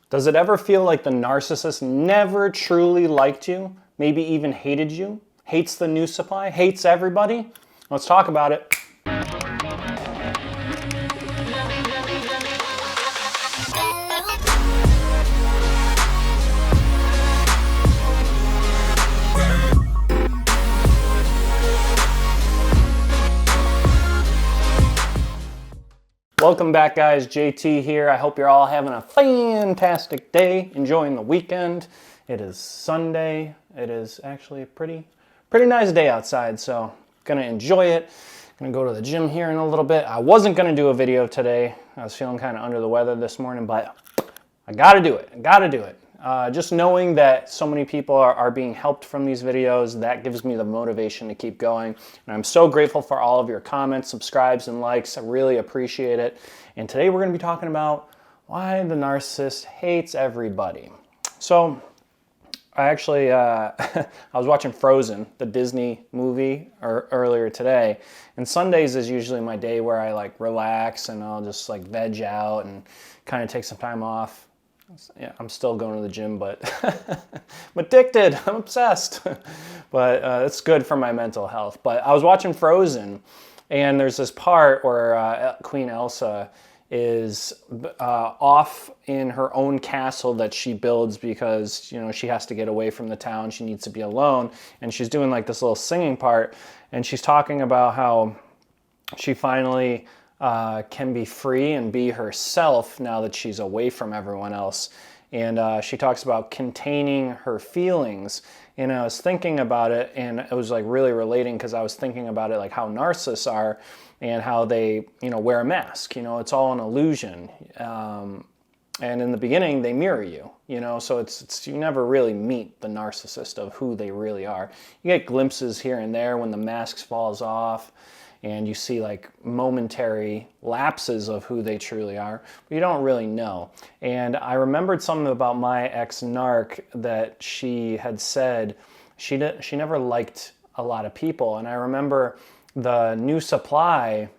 Does it ever feel like the narcissist never truly liked you, maybe even hated you, hates the new supply, hates everybody? Let's talk about it. Welcome back, guys. JT here. I hope you're all having a fantastic day, enjoying the weekend. It is Sunday. It is actually a pretty nice day outside, so gonna enjoy it. Gonna go to the gym here in a little bit. I wasn't gonna do a video today. I was feeling kind of under the weather this morning, but I gotta do it. Just knowing that so many people are being helped from these videos, that gives me the motivation to keep going. And I'm so grateful for all of your comments, subscribes, and likes. I really appreciate it. And today we're going to be talking about why the narcissist hates everybody. So I actually, I was watching Frozen, the Disney movie, earlier today. And Sundays is usually my day where I like relax and I'll just like veg out and kind of take some time off. Yeah, I'm still going to the gym, but I'm addicted. I'm obsessed. But it's good for my mental health. But I was watching Frozen, and there's this part where Queen Elsa is off in her own castle that she builds because, you know, she has to get away from the town. She needs to be alone. And she's doing like this little singing part, and she's talking about how she finally can be free and be herself now that she's away from everyone else. And she talks about containing her feelings. And I was thinking about it, and it was like really relating because I was thinking about it like how narcissists are and how they, you know, wear a mask. You know, it's all an illusion. And in the beginning, they mirror you, you know, so it's you never really meet the narcissist of who they really are. You get glimpses here and there when the mask falls off, and you see like momentary lapses of who they truly are, but you don't really know. And I remembered something about my ex-narc that she had said she never liked a lot of people. And I remember the new supply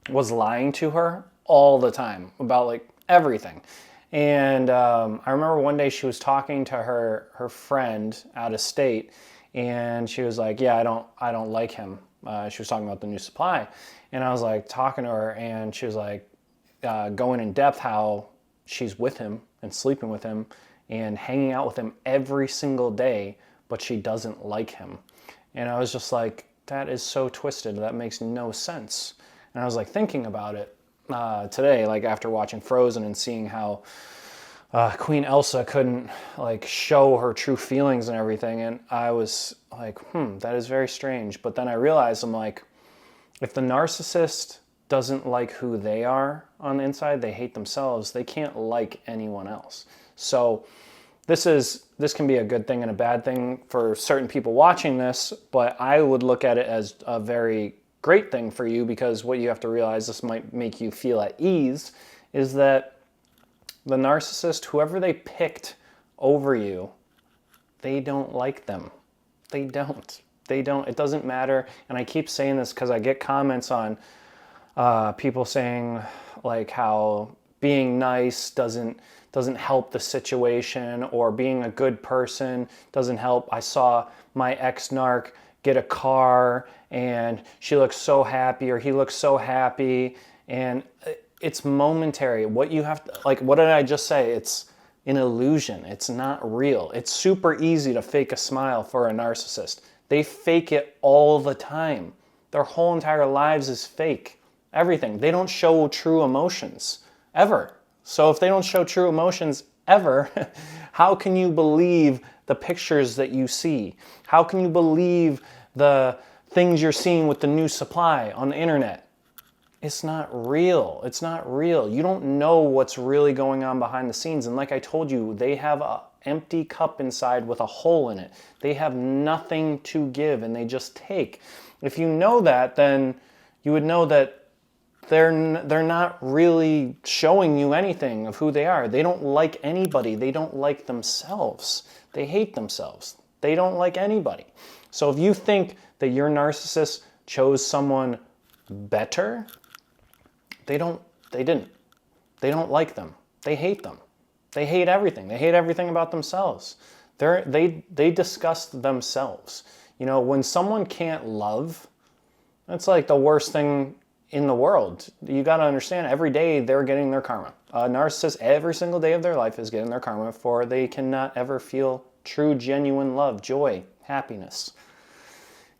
was lying to her all the time about like everything. And I remember one day she was talking to her friend out of state, and she was like, yeah, I don't like him. She was talking about the new supply, and I was like talking to her, and she was like going in depth how she's with him and sleeping with him and hanging out with him every single day, but she doesn't like him. And I was just like, that is so twisted. That makes no sense. And I was like thinking about it today, like after watching Frozen and seeing how Queen Elsa couldn't like show her true feelings and everything, and I was like, that is very strange. But then I realized, I'm like, if the narcissist doesn't like who they are on the inside, they hate themselves, they can't like anyone else. So this can be a good thing and a bad thing for certain people watching this, but I would look at it as a very great thing for you, because what you have to realize, this might make you feel at ease, is that the narcissist, whoever they picked over you, they don't like them. They don't. It doesn't matter. And I keep saying this because I get comments on people saying like how being nice doesn't help the situation, or being a good person doesn't help. I saw my ex-narc get a car and she looks so happy, or he looks so happy, and it's momentary. What you have to, like, what did I just say? It's an illusion. It's not real. It's super easy to fake a smile for a narcissist. They fake it all the time. Their whole entire lives is fake. Everything. They don't show true emotions, ever. So if they don't show true emotions ever, how can you believe the pictures that you see? How can you believe the things you're seeing with the new supply on the internet? It's not real. It's not real. You don't know what's really going on behind the scenes. And like I told you, they have an empty cup inside with a hole in it. They have nothing to give, and they just take. If you know that, then you would know that they're not really showing you anything of who they are. They don't like anybody. They don't like themselves. They hate themselves. They don't like anybody. So if you think that your narcissist chose someone better, they didn't. They don't like them. They hate them. They hate everything. They hate everything about themselves. They disgust themselves. You know, when someone can't love, that's like the worst thing in the world. You got to understand, every day they're getting their karma. A narcissist, every single day of their life is getting their karma for they cannot ever feel true, genuine love, joy, happiness.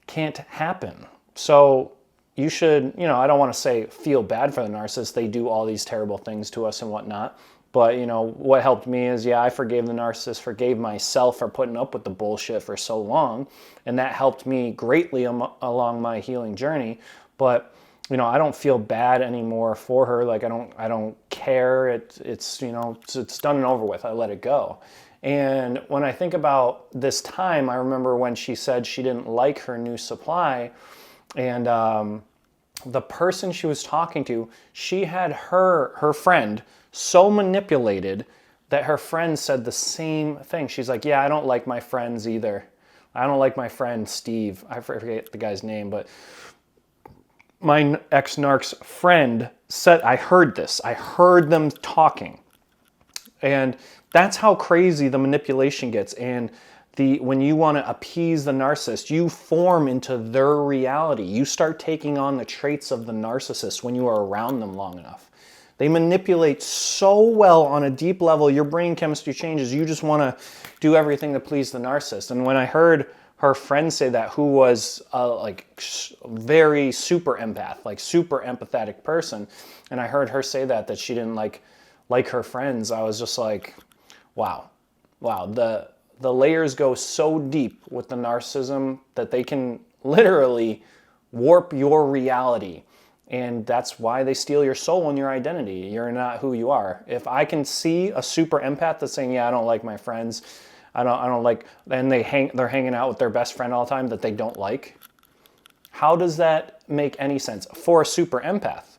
Can't happen. So you should, you know, I don't want to say feel bad for the narcissist. They do all these terrible things to us and whatnot. But, you know, what helped me is, yeah, I forgave the narcissist, forgave myself for putting up with the bullshit for so long. And that helped me greatly along my healing journey. But, you know, I don't feel bad anymore for her. Like, I don't care. It's, you know, it's done and over with. I let it go. And when I think about this time, I remember when she said she didn't like her new supply, and the person she was talking to, she had her friend so manipulated that her friend said the same thing. She's like, yeah, I don't like my friends either. I don't like my friend Steve. I forget the guy's name, but my ex-narc's friend said, I heard this. I heard them talking. And that's how crazy the manipulation gets. And when you want to appease the narcissist, you form into their reality. You start taking on the traits of the narcissist when you are around them long enough. They manipulate so well on a deep level, your brain chemistry changes. You just want to do everything to please the narcissist. And when I heard her friend say that, who was like very super empath, like super empathetic person, and I heard her say that she didn't like her friends, I was just like, wow. The layers go so deep with the narcissism that they can literally warp your reality. And that's why they steal your soul and your identity. You're not who you are. If I can see a super empath that's saying, yeah, I don't like my friends, I don't like, and they're hanging out with their best friend all the time that they don't like, how does that make any sense? For a super empath,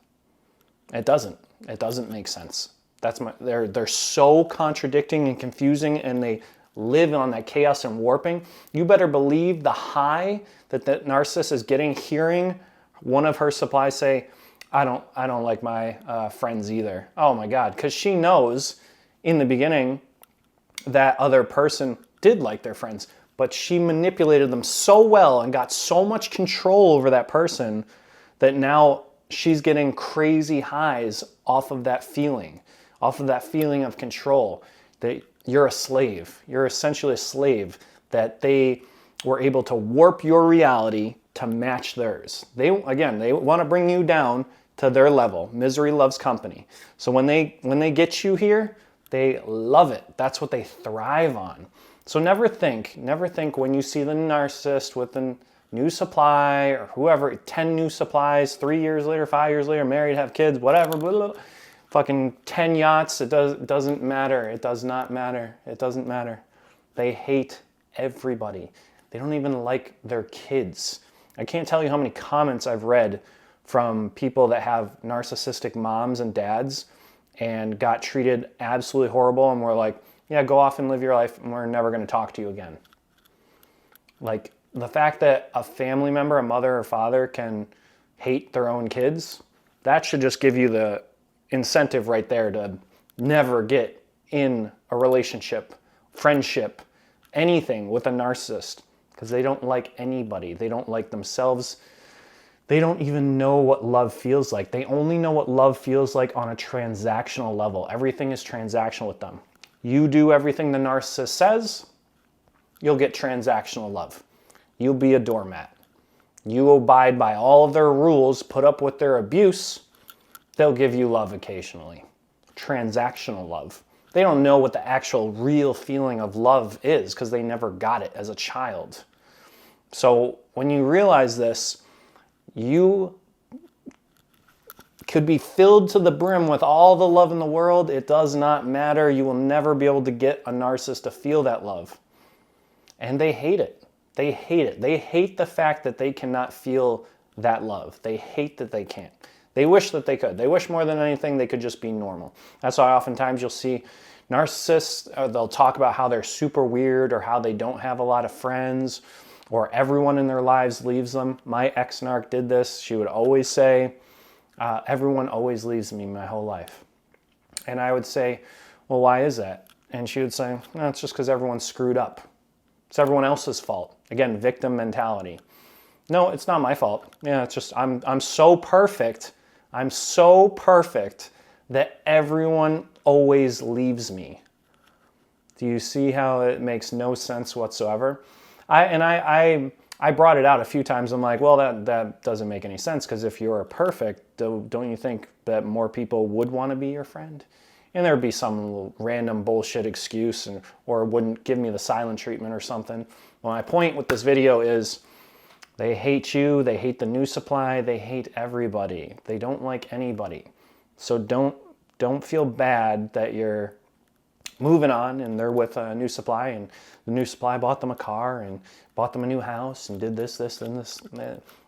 it doesn't make sense. They're so contradicting and confusing, and they live on that chaos and warping. You better believe the high that narcissist is getting hearing one of her supplies say, I don't like my friends either. Oh my God, because she knows in the beginning that other person did like their friends, but she manipulated them so well and got so much control over that person that now she's getting crazy highs off of that feeling of control, that you're a slave. You're essentially a slave, that they were able to warp your reality to match theirs. They want to bring you down to their level. Misery loves company. So when they get you here, they love it. That's what they thrive on. So never think when you see the narcissist with the new supply or whoever, 10 new supplies, 3 years later, 5 years later, married, have kids, whatever, blah, blah, blah, fucking 10 yachts, it doesn't matter. It does not matter. It doesn't matter. They hate everybody. They don't even like their kids. I can't tell you how many comments I've read from people that have narcissistic moms and dads and got treated absolutely horrible, and were like, yeah, go off and live your life, and we're never going to talk to you again. Like, the fact that a family member, a mother or father, can hate their own kids, that should just give you the incentive right there to never get in a relationship, friendship, anything with a narcissist, because they don't like anybody. They don't like themselves. They don't even know what love feels like. They only know what love feels like on a transactional level. Everything is transactional with them. You do everything the narcissist says, you'll get transactional love. You'll be a doormat. You abide by all of their rules, put up with their abuse, they'll give you love occasionally. Transactional love. They don't know what the actual real feeling of love is because they never got it as a child. So when you realize this, you could be filled to the brim with all the love in the world. It does not matter. You will never be able to get a narcissist to feel that love. And they hate it. They hate it. They hate the fact that they cannot feel that love. They hate that they can't. They wish that they could. They wish more than anything they could just be normal. That's why oftentimes you'll see narcissists, they'll talk about how they're super weird or how they don't have a lot of friends or everyone in their lives leaves them. My ex-narc did this. She would always say, everyone always leaves me my whole life. And I would say, well, why is that? And she would say, no, it's just because everyone's screwed up. It's everyone else's fault. Again, victim mentality. No, it's not my fault. Yeah, it's just I'm so perfect. I'm so perfect that everyone always leaves me. Do you see how it makes no sense whatsoever? I brought it out a few times. I'm like, well, that doesn't make any sense, because if you're perfect, don't you think that more people would want to be your friend? And there'd be some little random bullshit excuse, or wouldn't give me the silent treatment or something. Well, my point with this video is they hate you, they hate the new supply, they hate everybody. They don't like anybody. So don't feel bad that you're moving on and they're with a new supply, and the new supply bought them a car and bought them a new house and did this, and this.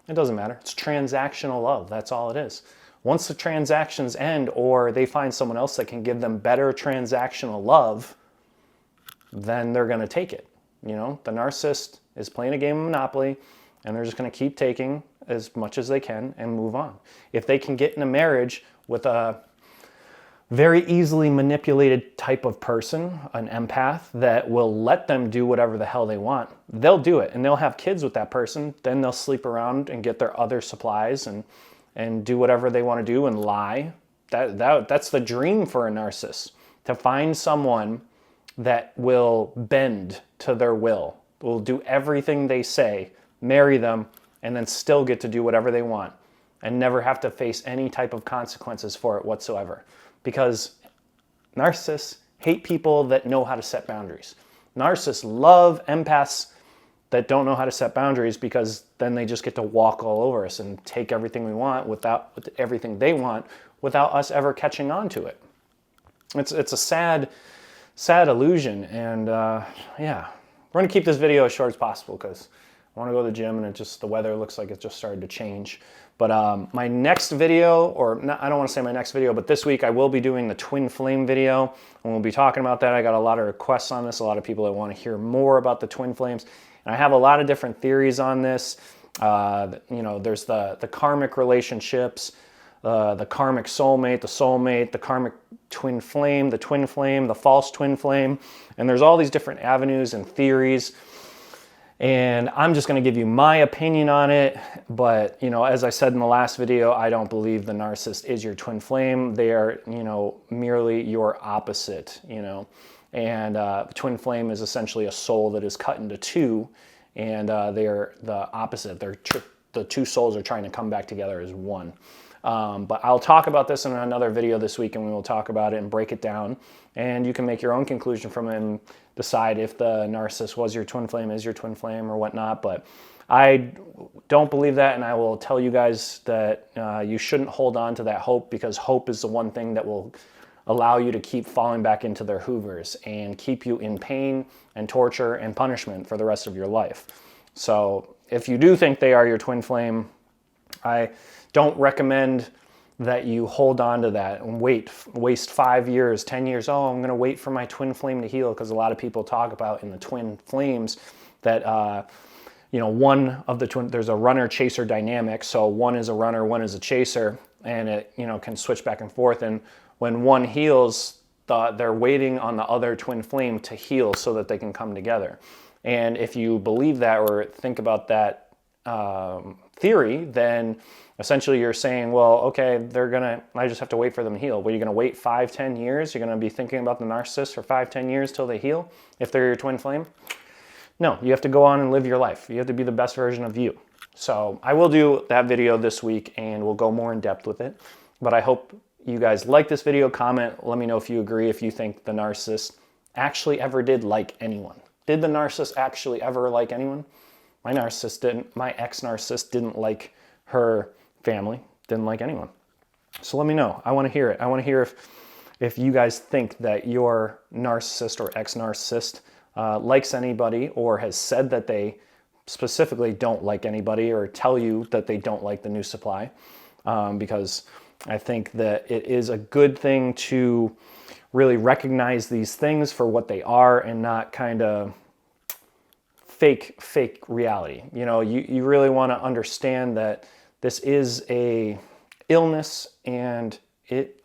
It doesn't matter. It's transactional love. That's all it is. Once the transactions end, or they find someone else that can give them better transactional love, then they're going to take it. You know, the narcissist is playing a game of Monopoly, and they're just going to keep taking as much as they can and move on. If they can get in a marriage with a very easily manipulated type of person, an empath, that will let them do whatever the hell they want, they'll do it, and they'll have kids with that person. Then they'll sleep around and get their other supplies and do whatever they want to do and lie. That's the dream for a narcissist, to find someone that will bend to their will do everything they say, marry them, and then still get to do whatever they want and never have to face any type of consequences for it whatsoever. Because narcissists hate people that know how to set boundaries. Narcissists love empaths that don't know how to set boundaries, because then they just get to walk all over us and take everything we want with everything they want, without us ever catching on to it. It's a sad illusion. And yeah, we're going to keep this video as short as possible, because I want to go to the gym, and the weather looks like it just started to change. But my next video, I don't want to say my next video, but this week I will be doing the twin flame video, and we'll be talking about that. I got a lot of requests on this, a lot of people that want to hear more about the twin flames. And I have a lot of different theories on this. You know, there's the karmic relationships, the karmic soulmate, the karmic twin flame, the false twin flame. And there's all these different avenues and theories. And I'm just going to give you my opinion on it. But, you know, as I said in the last video, I don't believe the narcissist is your twin flame. They are, you know, merely your opposite, you know. And the twin flame is essentially a soul that is cut into two, and they're the opposite. The two souls are trying to come back together as one. But I'll talk about this in another video this week, and we will talk about it and break it down. And you can make your own conclusion from it and decide if the narcissist was your twin flame, is your twin flame, or whatnot. But I don't believe that, and I will tell you guys that you shouldn't hold on to that hope, because hope is the one thing that will allow you to keep falling back into their hoovers and keep you in pain and torture and punishment for the rest of your life. So if you do think they are your twin flame, I don't recommend that you hold on to that and waste 5 years, 10 years. Oh, I'm going to wait for my twin flame to heal, because a lot of people talk about in the twin flames that, you know, one of the twin, there's a runner-chaser dynamic. So one is a runner, one is a chaser, and it, you know, can switch back and forth. And when one heals, they're waiting on the other twin flame to heal so that they can come together. And if you believe that or think about that theory, then essentially you're saying, well, okay, I just have to wait for them to heal. Well, you're going to wait 5-10 years? You're going to be thinking about the narcissist for 5-10 years till they heal if they're your twin flame? No, you have to go on and live your life. You have to be the best version of you. So I will do that video this week, and we'll go more in depth with it. But I hope you guys like this video. Comment, let me know if you agree, if you think the narcissist actually ever did like anyone. Did the narcissist actually ever like anyone? My narcissist didn't. My ex-narcissist didn't like her family, didn't like anyone. So let me know. I want to hear it. I want to hear if you guys think that your narcissist or ex-narcissist likes anybody, or has said that they specifically don't like anybody, or tell you that they don't like the new supply, because I think that it is a good thing to really recognize these things for what they are, and not kind of fake reality. You know, you really want to understand that this is a illness, and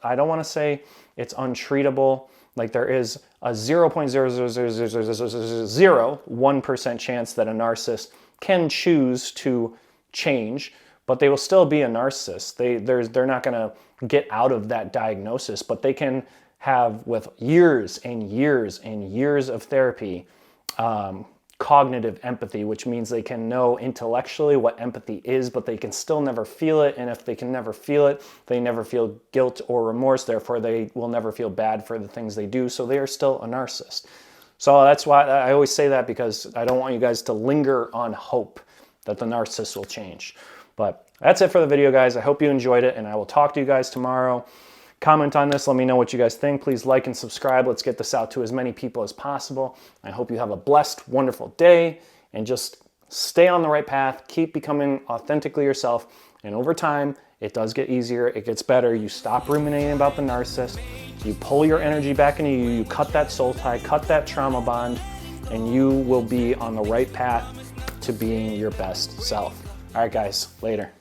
I don't want to say it's untreatable. Like there is a 0.00001% chance that a narcissist can choose to change, but they will still be a narcissist. They're not going to get out of that diagnosis, but they can have, with years and years and years of therapy, cognitive empathy, which means they can know intellectually what empathy is, but they can still never feel it. And if they can never feel it, they never feel guilt or remorse. Therefore, they will never feel bad for the things they do. So they are still a narcissist. So that's why I always say that, because I don't want you guys to linger on hope that the narcissist will change. But that's it for the video, guys. I hope you enjoyed it, and I will talk to you guys tomorrow. Comment on this. Let me know what you guys think. Please like and subscribe. Let's get this out to as many people as possible. I hope you have a blessed, wonderful day, and just stay on the right path. Keep becoming authentically yourself. And over time, it does get easier. It gets better. You stop ruminating about the narcissist. You pull your energy back into you. You cut that soul tie, cut that trauma bond, and you will be on the right path to being your best self. All right, guys, later.